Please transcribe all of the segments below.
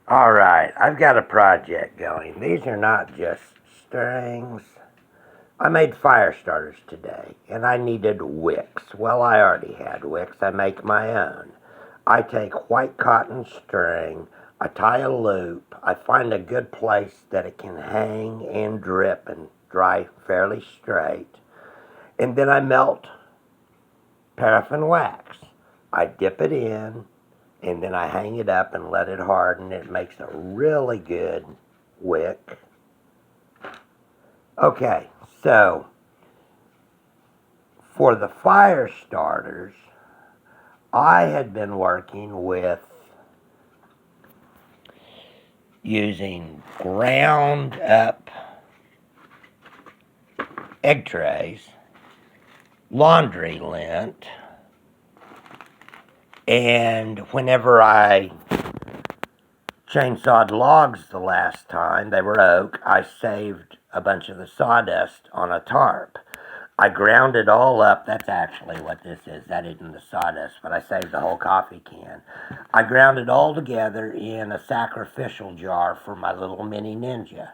Alright, I've got a project going. These are not just strings. I made fire starters today, and I needed wicks. Well, I already had wicks. I make my own. I take white cotton string, I tie a loop, I find a good place that it can hang and drip and dry fairly straight, and then I melt paraffin wax. I dip it in, and then I hang it up and let it harden. It makes a really good wick. Okay, so for the fire starters, I had been working with using ground up egg trays, laundry lint, and whenever I chainsawed logs the last time, they were oak, I saved a bunch of the sawdust on a tarp. I ground it all up. That's actually what this is. That isn't the sawdust, but I saved the whole coffee can. I ground it all together in a sacrificial jar for my little mini ninja.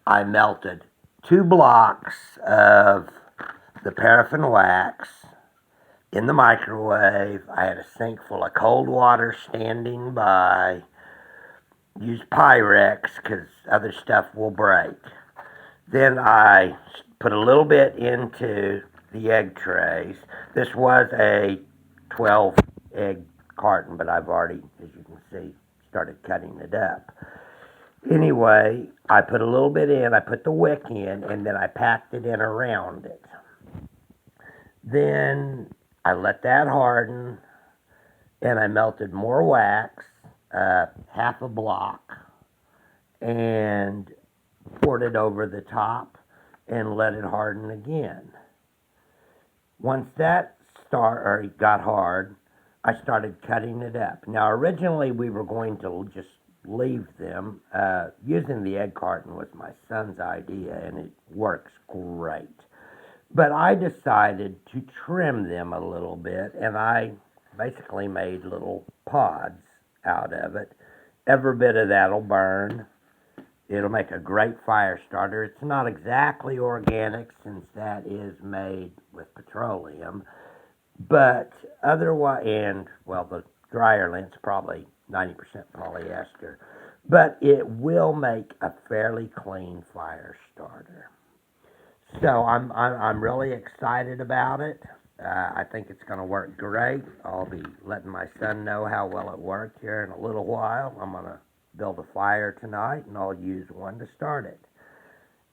I melted 2 blocks of the paraffin wax in the microwave. I had a sink full of cold water standing by. Use Pyrex because other stuff will break. Then I put a little bit into the egg trays. This was a 12 egg carton, but I've already, as you can see, started cutting it up. Anyway, I put a little bit in, I put the wick in, and then I packed it in around it. Then I let that harden, and I melted more wax, half a block, and poured it over the top and let it harden again. Once that got hard, I started cutting it up. Now, originally we were going to just leave them. Using the egg carton was my son's idea, and it works great. But I decided to trim them a little bit, and I basically made little pods out of it. Every bit of that'll burn. It'll make a great fire starter. It's not exactly organic since that is made with petroleum, but otherwise, and well, the dryer lint's probably 90% polyester, but it will make a fairly clean fire starter. So I'm really excited about it. I think it's going to work great. I'll be letting my son know how well it worked here in a little while. I'm going to build a fire tonight, and I'll use one to start it.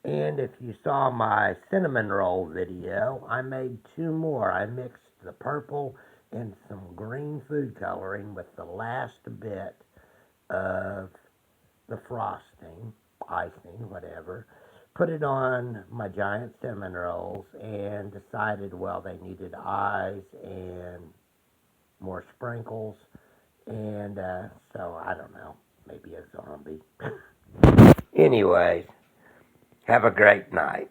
And if you saw my cinnamon roll video, I made 2 more. I mixed the purple and some green food coloring with the last bit of the frosting, icing, whatever. Put it on my giant cinnamon rolls and decided, well, they needed eyes and more sprinkles. And so, I don't know, maybe a zombie. Anyways, have a great night.